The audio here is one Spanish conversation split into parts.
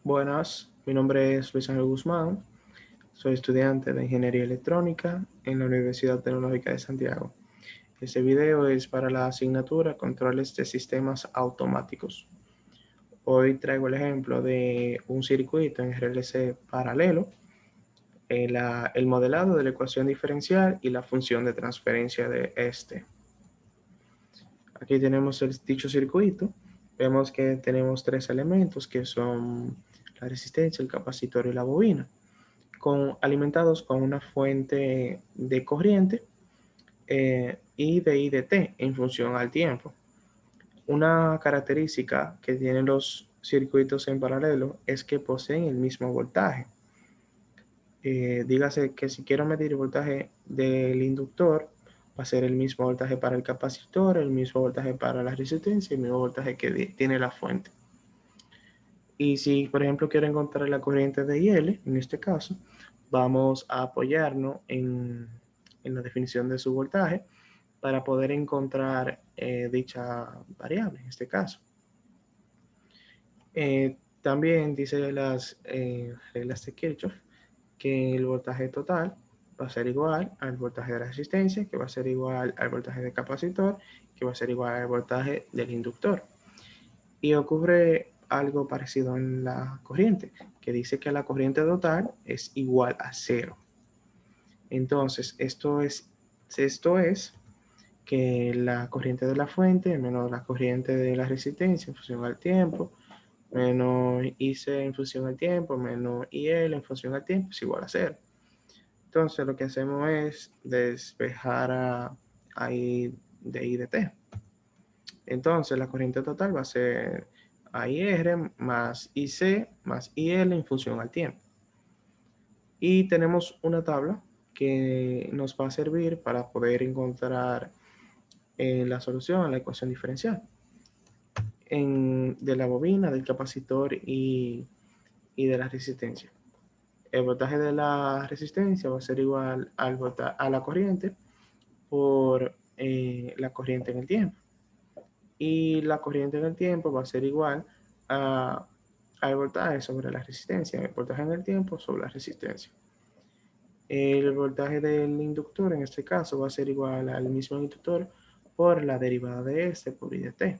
Buenas, mi nombre es Luis Ángel Guzmán, soy estudiante de Ingeniería Electrónica en la Universidad Tecnológica de Santiago. Este video es para la asignatura Controles de Sistemas Automáticos. Hoy traigo el ejemplo de un circuito en RLC paralelo, el modelado de la ecuación diferencial y la función de transferencia de este. Aquí tenemos dicho circuito. Vemos que tenemos tres elementos que son la resistencia, el capacitor y la bobina, alimentados con una fuente de corriente I de I de T en función al tiempo. Una característica que tienen los circuitos en paralelo es que poseen el mismo voltaje. Dígase que si quiero medir el voltaje del inductor, va a ser el mismo voltaje para el capacitor, el mismo voltaje para la resistencia, el mismo voltaje que tiene la fuente. Y si, por ejemplo, quiero encontrar la corriente de IL, en este caso, vamos a apoyarnos en la definición de su voltaje para poder encontrar dicha variable, en este caso. También dice las reglas de Kirchhoff que el voltaje total va a ser igual al voltaje de la resistencia, que va a ser igual al voltaje del capacitor, que va a ser igual al voltaje del inductor. Y ocurre algo parecido en la corriente, que dice que la corriente total es igual a cero. Entonces, esto es que la corriente de la fuente menos la corriente de la resistencia en función al tiempo, menos IC en función al tiempo, menos IL en función al tiempo, es igual a cero. Entonces, lo que hacemos es despejar a I de T. Entonces, la corriente total va a ser IR más IC más IL en función al tiempo. Y tenemos una tabla que nos va a servir para poder encontrar la solución a la ecuación diferencial de la bobina, del capacitor y de la resistencia. El voltaje de la resistencia va a ser igual a la corriente por la corriente en el tiempo. Y la corriente en el tiempo va a ser igual al voltaje sobre la resistencia, el voltaje en el tiempo sobre la resistencia. El voltaje del inductor en este caso va a ser igual al mismo inductor por la derivada de este por I de T.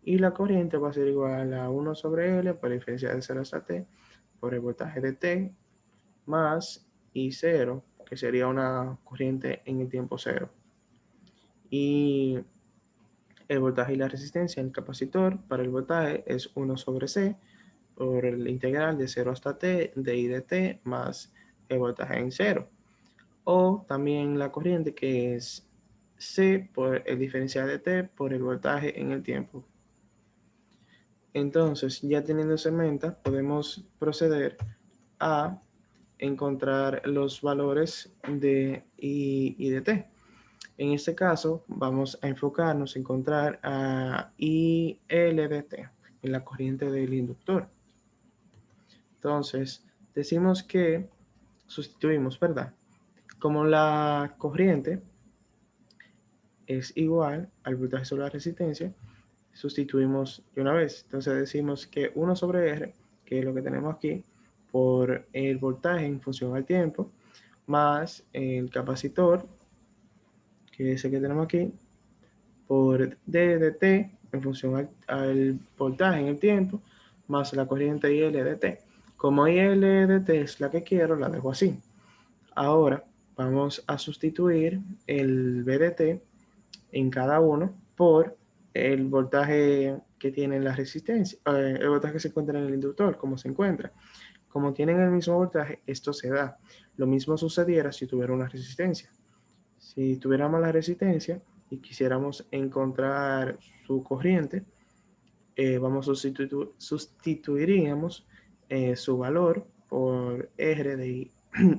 Y la corriente va a ser igual a 1 sobre L por la diferencia de 0 hasta T por el voltaje de T más I0, que sería una corriente en el tiempo cero. Y el voltaje y la resistencia en el capacitor para el voltaje es 1 sobre C por el integral de 0 hasta T de I de T más el voltaje en cero. O también la corriente que es C por el diferencial de T por el voltaje en el tiempo. Entonces, ya teniendo eso en mente, podemos proceder a encontrar los valores de I y de T. En este caso, vamos a enfocarnos en encontrar a IL de T en la corriente del inductor. Entonces, decimos que sustituimos, ¿verdad? Como la corriente es igual al voltaje sobre la resistencia, sustituimos de una vez. Entonces decimos que 1 sobre R, que es lo que tenemos aquí, por el voltaje en función al tiempo, más el capacitor, que es el que tenemos aquí, por D de T en función al voltaje en el tiempo, más la corriente IL de T. Como IL de T es la que quiero, la dejo así. Ahora vamos a sustituir el B de T en cada uno por el voltaje que tiene la resistencia, el voltaje que se encuentra en el inductor, como se encuentra. Como tienen el mismo voltaje, esto se da. Lo mismo sucediera si tuviera una resistencia. Si tuviéramos la resistencia y quisiéramos encontrar su corriente, sustituiríamos su valor por R de I,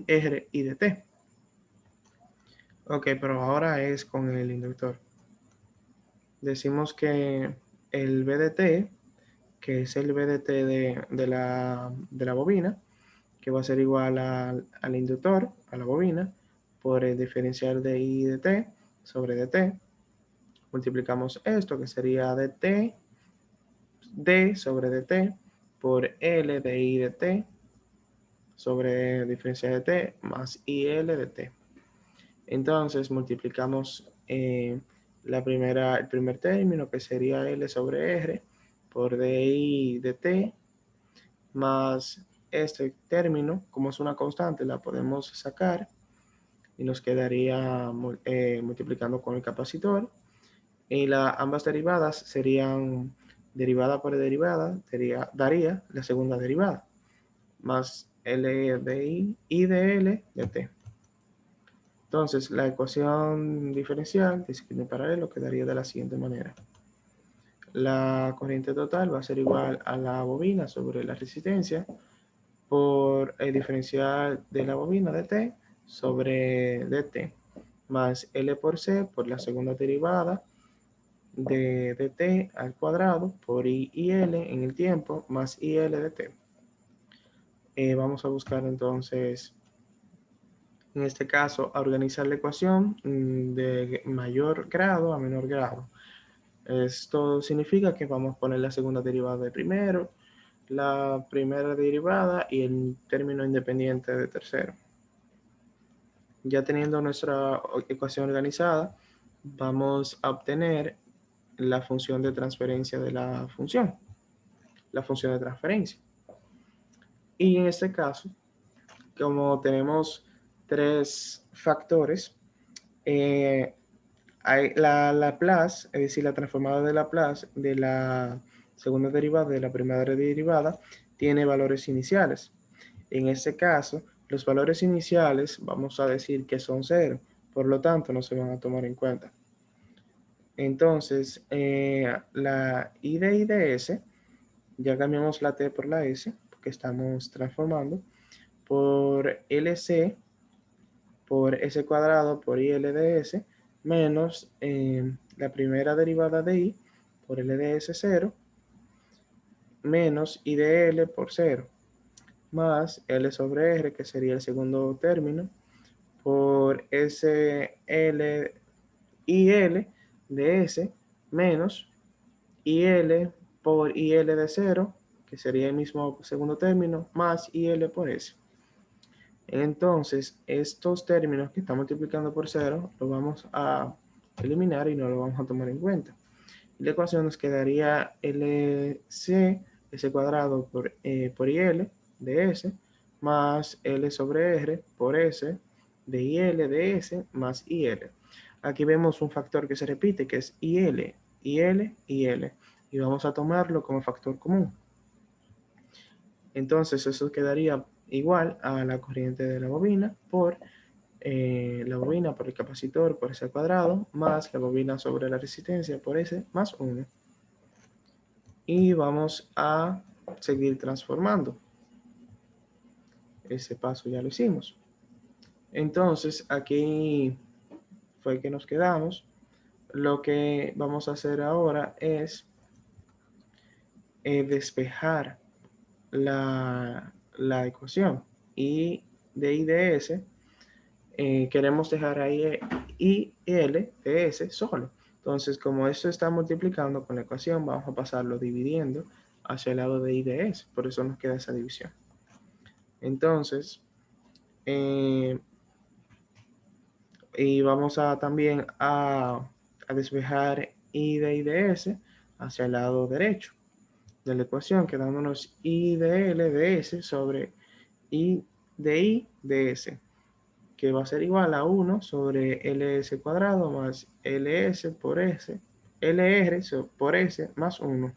R y de T. Ok, pero ahora es con el inductor. Decimos que el BDT, que es el BDT de la bobina, que va a ser igual al inductor, a la bobina, por el diferencial de I de T sobre dt. Multiplicamos esto, que sería dt, d sobre dt, por L de I de T sobre diferencia de T más IL de T. Entonces multiplicamos el primer término, que sería L sobre R por DI de T, más este término, como es una constante, la podemos sacar y nos quedaría multiplicando con el capacitor. Y ambas derivadas serían derivada por derivada, daría la segunda derivada, más L de I de L de T. Entonces, la ecuación diferencial de ciclo paralelo quedaría de la siguiente manera. La corriente total va a ser igual a la bobina sobre la resistencia por el diferencial de la bobina de T sobre dt, más L por C por la segunda derivada de dt al cuadrado por I y L en el tiempo, más IL de T. Vamos a buscar entonces, en este caso, a organizar la ecuación de mayor grado a menor grado. Esto significa que vamos a poner la segunda derivada de primero, la primera derivada y el término independiente de tercero. Ya teniendo nuestra ecuación organizada, vamos a obtener la función de transferencia de la función de transferencia. Y en este caso, como tenemos tres factores, la Laplace, es decir, la transformada de Laplace de la segunda derivada de la primera derivada, tiene valores iniciales. En este caso, los valores iniciales vamos a decir que son 0, por lo tanto no se van a tomar en cuenta. Entonces, la I de I de S, ya cambiamos la T por la S, porque estamos transformando, por LC, por S cuadrado, por IL de S, menos la primera derivada de I, por L de S 0, menos I de L por 0, más L sobre R, que sería el segundo término, por SL IL de S, menos IL por IL de 0, que sería el mismo segundo término, más IL por S. Entonces, estos términos que están multiplicando por 0, los vamos a eliminar y no lo vamos a tomar en cuenta. La ecuación nos quedaría LC, S cuadrado por IL de S, más L sobre R por S de IL de S más IL. Aquí vemos un factor que se repite, que es IL, IL, IL. Y vamos a tomarlo como factor común. Entonces eso quedaría igual a la corriente de la bobina por la bobina por el capacitor por S al cuadrado, más la bobina sobre la resistencia por S más 1. Y vamos a seguir transformando. Ese paso ya lo hicimos. Entonces, aquí fue que nos quedamos. Lo que vamos a hacer ahora es despejar la ecuación. Y de I de S, queremos dejar ahí I, L de S solo. Entonces, como esto está multiplicando con la ecuación, vamos a pasarlo dividiendo hacia el lado de I de S. Por eso nos queda esa división. Entonces, y vamos a también a despejar I de I de S hacia el lado derecho de la ecuación, quedándonos I de L de S sobre I de S, que va a ser igual a 1 sobre LS cuadrado más LS por S, LR por S más 1.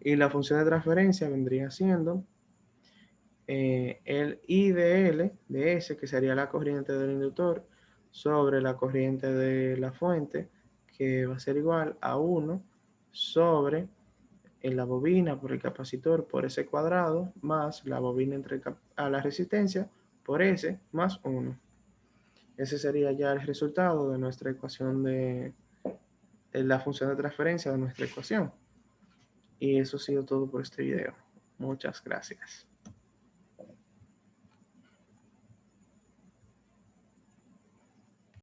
Y la función de transferencia vendría siendo el I de L de S, que sería la corriente del inductor, sobre la corriente de la fuente, que va a ser igual a 1 sobre la bobina por el capacitor por S cuadrado, más la bobina entre a la resistencia por S más 1. Ese sería ya el resultado de nuestra ecuación de la función de transferencia de nuestra ecuación. Y eso ha sido todo por este video. Muchas gracias.